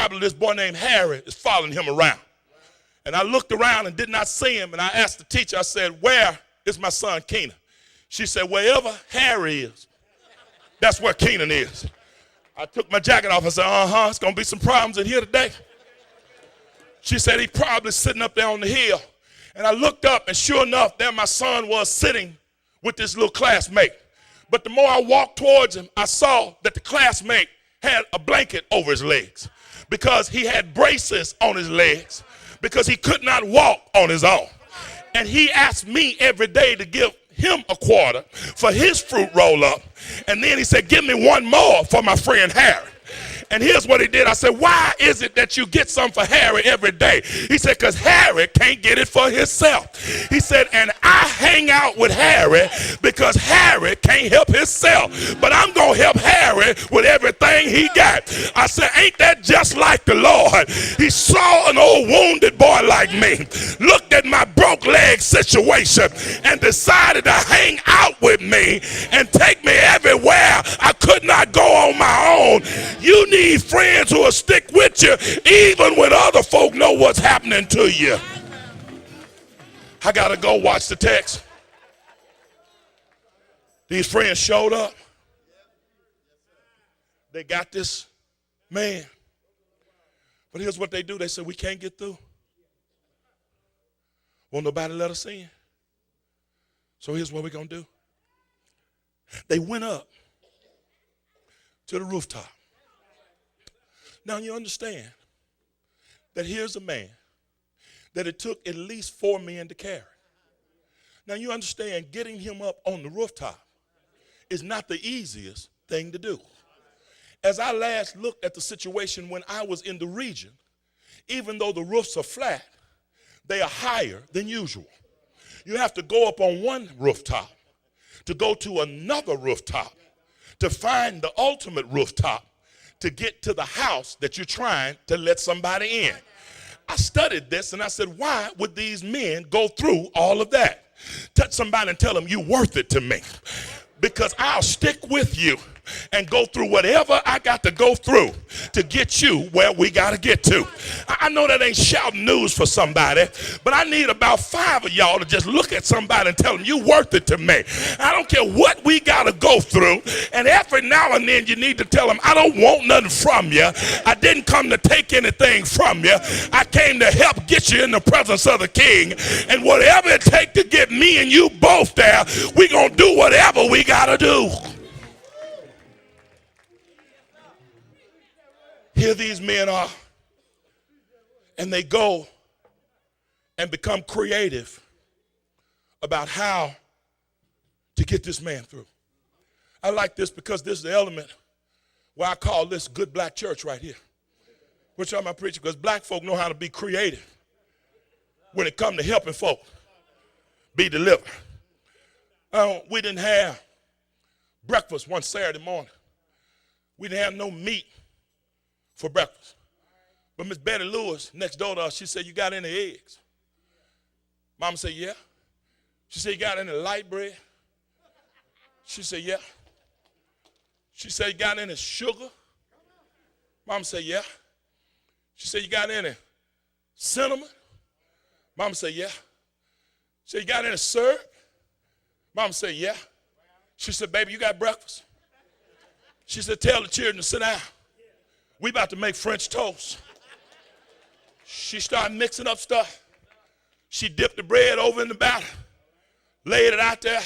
probably this boy named Harry is following him around. And I looked around and did not see him, and I asked the teacher, I said, where is my son Keenan? She said, wherever Harry is, that's where Keenan is. I took my jacket off and said, it's going to be some problems in here today. She said, he probably sitting up there on the hill. And I looked up, and sure enough, there my son was sitting with this little classmate. But the more I walked towards him, I saw that the classmate had a blanket over his legs because he had braces on his legs because he could not walk on his own. And he asked me every day to give him a quarter for his fruit roll up. And then he said, give me one more for my friend Harry. And here's what he did. I said, why is it that you get some for Harry every day? He said, because Harry can't get it for himself. He said, and I hang out with Harry because Harry can't help himself. But I'm going to help Harry with everything he got. I said, ain't that just like the Lord? He saw an old wounded boy like me, looked at my broke leg situation, and decided to hang out with me and take me everywhere I could not go on my own. You need friends who will stick with you even when other folk know what's happening to you. I gotta go watch the text. These friends showed up. They got this man. But here's what they do. They said, we can't get through. Won't nobody let us in. So here's what we're gonna do. They went up to the rooftop. Now you understand that here's a man that it took at least 4 men to carry. Now you understand getting him up on the rooftop is not the easiest thing to do. As I last looked at the situation when I was in the region, even though the roofs are flat, they are higher than usual. You have to go up on one rooftop to go to another rooftop to find the ultimate rooftop to get to the house that you're trying to let somebody in. I studied this and I said, why would these men go through all of that? Touch somebody and tell them, you're worth it to me. Because I'll stick with you and go through whatever I got to go through to get you where we got to get to. I know that ain't shouting news for somebody, but I need about 5 of y'all to just look at somebody and tell them you worth it to me. I don't care what we got to go through, and every now and then you need to tell them, I don't want nothing from you. I didn't come to take anything from you. I came to help get you in the presence of the King, and whatever it takes to get me and you both there, we're going to do whatever we got to do. Here these men are, and they go and become creative about how to get this man through. I like this because this is the element where I call this good black church right here. Which I'm preaching because black folk know how to be creative when it comes to helping folk be delivered. We didn't have breakfast one Saturday morning. We didn't have no meat for breakfast. But Miss Betty Lewis, next door to us, she said, you got any eggs? Mama said, yeah. She said, you got any light bread? She said, yeah. She said, you got any sugar? Mama said, yeah. She said, you got any cinnamon? Mama said, yeah. She said, you got any syrup? Mama said, yeah. She said, baby, you got breakfast? She said, tell the children to sit down. We about to make French toast. She started mixing up stuff. She dipped the bread over in the batter, laid it out there.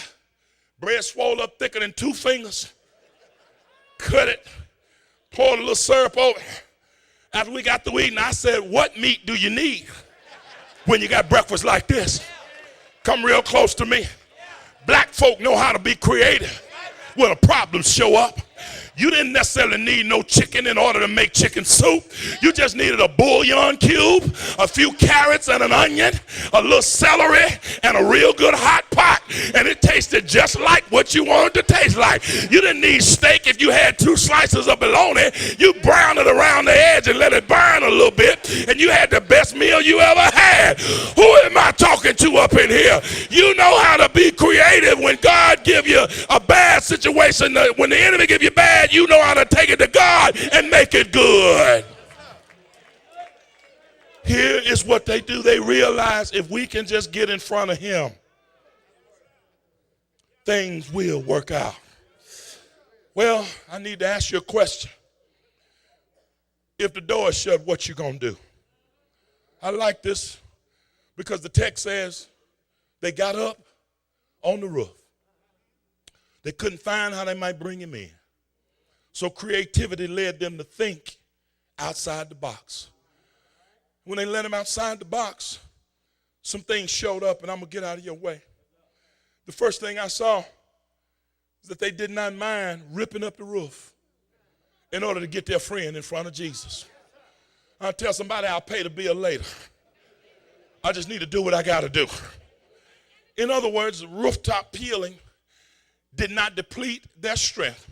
Bread swelled up thicker than 2 fingers. Cut it, poured a little syrup over it. After we got through eating, I said, what meat do you need when you got breakfast like this? Come real close to me. Black folk know how to be creative when a problem show up. You didn't necessarily need no chicken in order to make chicken soup. You just needed a bouillon cube, a few carrots and an onion, a little celery, and a real good hot pot. And it tasted just like what you wanted to taste like. You didn't need steak if you had 2 slices of bologna. You browned it around the edge and let it burn a little bit. And you had the best meal you ever had. Who am I talking to up in here? You know how to be creative when God give you a bad situation. When the enemy give you bad, you know how to take it to God and make it good. It's what they do. They realize if we can just get in front of him, things will work out. Well, I need to ask you a question. If the door is shut, what you gonna do? I like this because the text says they got up on the roof. They couldn't find how they might bring him in. So creativity led them to think outside the box. When they let him outside the box, some things showed up, and I'm going to get out of your way. The first thing I saw is that they did not mind ripping up the roof in order to get their friend in front of Jesus. I'll tell somebody I'll pay the bill later. I just need to do what I got to do. In other words, rooftop peeling did not deplete their strength,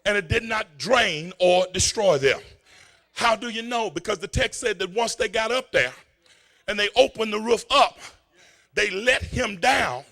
and it did not drain or destroy them. How do you know? Because the text said that once they got up there and they opened the roof up, they let him down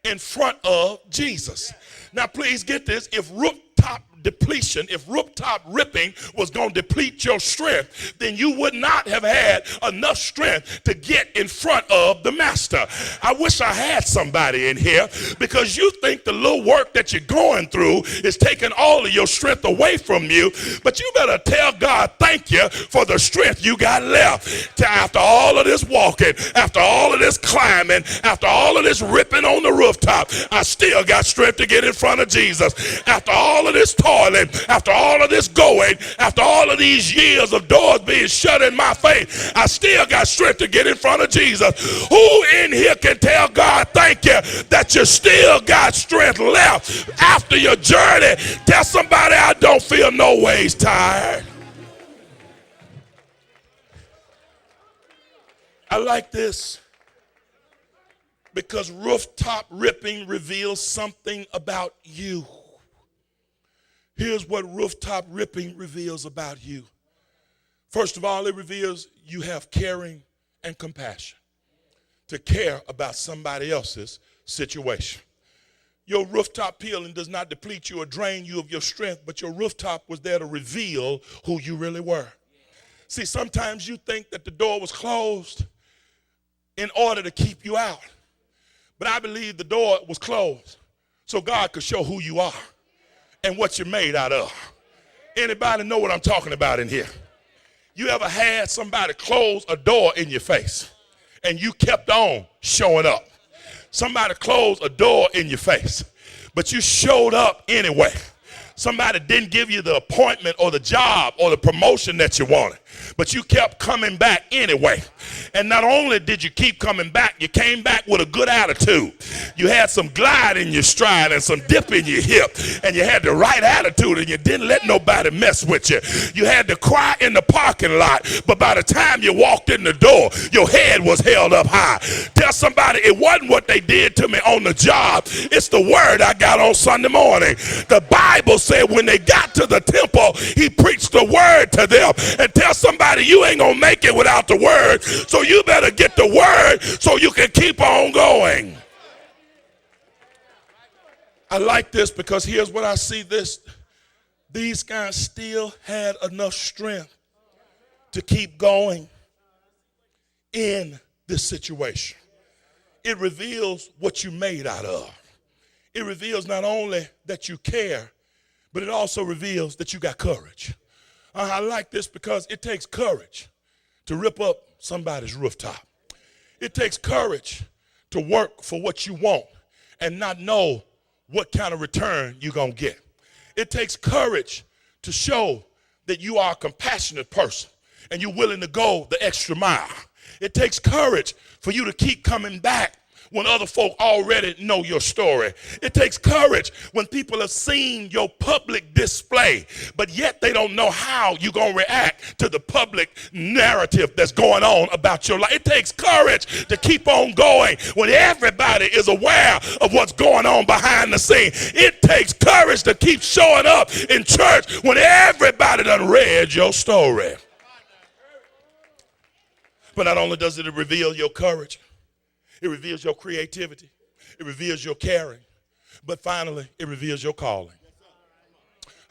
in front of Jesus. Now, please get this. If rooftop depletion, if rooftop ripping was going to deplete your strength, then you would not have had enough strength to get in front of the master. I wish I had somebody in here, because you think the little work that you're going through is taking all of your strength away from you, but you better tell God thank you for the strength you got left. After all of this walking, after all of this climbing, after all of this ripping on the rooftop, I still got strength to get in front of Jesus. After all of this toiling, after all of this going, after all of these years of doors being shut in my face, I still got strength to get in front of Jesus. Who in here can tell God thank you that you still got strength left after your journey? Tell somebody, I don't feel no ways tired. I like this because rooftop ripping reveals something about you. Here's what rooftop ripping reveals about you. First of all, it reveals you have caring and compassion to care about somebody else's situation. Your rooftop peeling does not deplete you or drain you of your strength, but your rooftop was there to reveal who you really were. See, sometimes you think that the door was closed in order to keep you out. But I believe the door was closed so God could show who you are and what you're made out of. Anybody know what I'm talking about in here? You ever had somebody close a door in your face and you kept on showing up? Somebody closed a door in your face, but you showed up anyway. Somebody didn't give you the appointment or the job or the promotion that you wanted, but you kept coming back anyway. And not only did you keep coming back, you came back with a good attitude. You had some glide in your stride and some dip in your hip, and you had the right attitude, and you didn't let nobody mess with you. You had to cry in the parking lot, but by the time you walked in the door, your head was held up high. Tell somebody, it wasn't what they did to me on the job. It's the word I got on Sunday morning. The Bible said when they got to the temple, he preached the word to them. And tell somebody, you ain't gonna make it without the word, so you better get the word so you can keep on going. I like this because here's what I see. These guys still had enough strength to keep going in this situation. It reveals what you're made out of. It reveals not only that you care, but it also reveals that you got courage. I like this because it takes courage to rip up somebody's rooftop. It takes courage to work for what you want and not know what kind of return you're going to get. It takes courage to show that you are a compassionate person and you're willing to go the extra mile. It takes courage for you to keep coming back when other folk already know your story. It takes courage when people have seen your public display, but yet they don't know how you're going to react to the public narrative that's going on about your life. It takes courage to keep on going when everybody is aware of what's going on behind the scene. It takes courage to keep showing up in church when everybody done read your story. But not only does it reveal your courage, it reveals your creativity. It reveals your caring. But finally, it reveals your calling.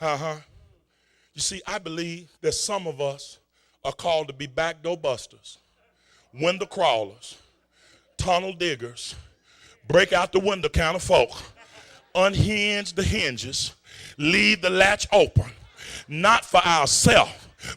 You see, I believe that some of us are called to be backdoor busters, window crawlers, tunnel diggers, break out the window counter folk, unhinge the hinges, leave the latch open, not for ourselves,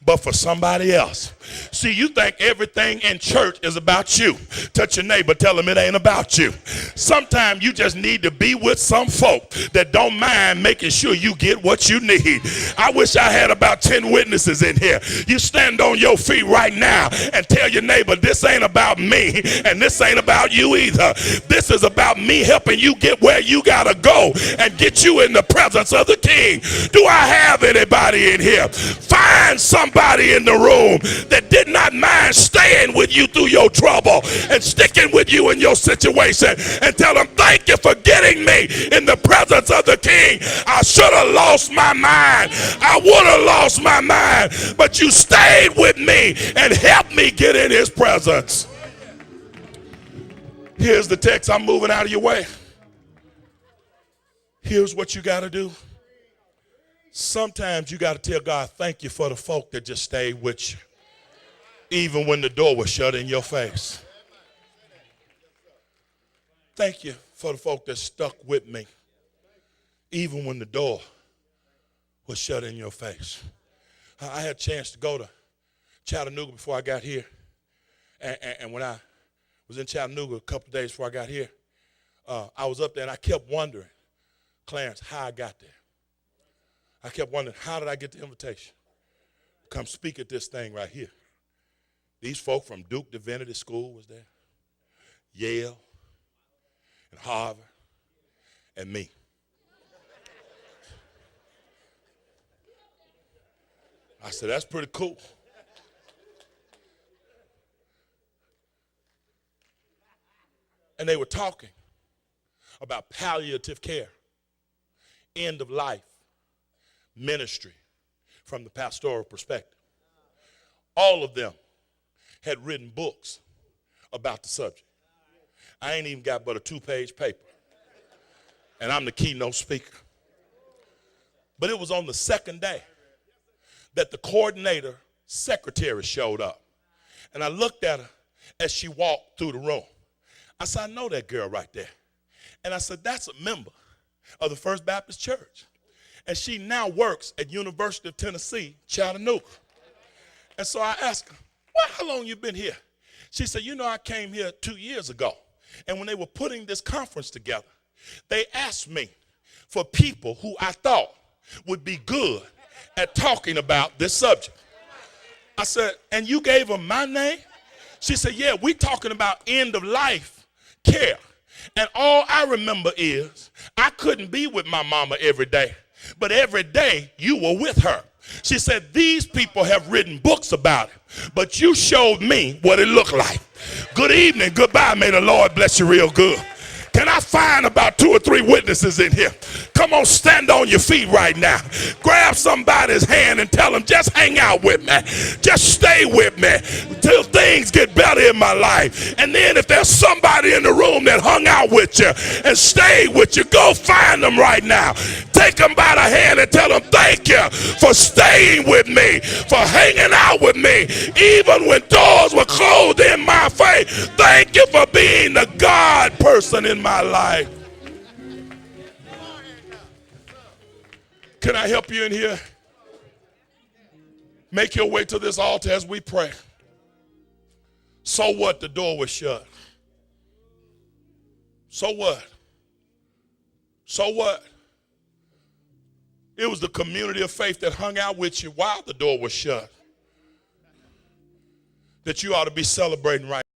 but for somebody else. See, you think everything in church is about you. Touch your neighbor, tell them it ain't about you. Sometimes you just need to be with some folk that don't mind making sure you get what you need. I wish I had about 10 witnesses in here. You stand on your feet right now and tell your neighbor, this ain't about me and this ain't about you either. This is about me helping you get where you gotta go and get you in the presence of the King. Do I have anybody in here? Find somebody in the room that did not mind staying with you through your trouble and sticking with you in your situation, and tell them, thank you for getting me in the presence of the King. I should have lost my mind. I would have lost my mind, but you stayed with me and helped me get in his presence. Here's the text. I'm moving out of your way. Here's what you got to do. Sometimes you got to tell God, thank you for the folk that just stayed with you, even when the door was shut in your face. Thank you for the folk that stuck with me, even when the door was shut in your face. I had a chance to go to Chattanooga before I got here. And when I was in Chattanooga a couple of days before I got here, I was up there and I kept wondering, Clarence, how I got there. I kept wondering, how did I get the invitation to come speak at this thing right here? These folk from Duke Divinity School was there, Yale, and Harvard, and me. I said, that's pretty cool. And they were talking about palliative care, end of life ministry from the pastoral perspective. All of them had written books about the subject. I ain't even got but a 2-page paper, and I'm the keynote speaker. But it was on the second day that the coordinator secretary showed up, and I looked at her as she walked through the room. I said, I know that girl right there. And I said, that's a member of the First Baptist Church. And she now works at University of Tennessee, Chattanooga. And so I asked her, well, how long you been here? She said, you know, I came here 2 years ago. And when they were putting this conference together, they asked me for people who I thought would be good at talking about this subject. I said, and you gave them my name? She said, yeah, we talking about end of life care. And all I remember is I couldn't be with my mama every day, but every day you were with her. She said, these people have written books about it, but you showed me what it looked like. Good evening, goodbye, may the Lord bless you real good. Can I find about 2 or 3 witnesses in here? Come on, stand on your feet right now. Grab somebody's hand and tell them, just hang out with me. Just stay with me till things get better in my life. And then if there's somebody in the room that hung out with you and stayed with you, go find them right now. Take them by the hand and tell them, thank you for staying with me, for hanging out with me, even when doors were closed in my face. Thank you for being the God person in my life. Can I help you in here? Make your way to this altar as we pray. So what? The door was shut. So what? So what? It was the community of faith that hung out with you while the door was shut that you ought to be celebrating right now.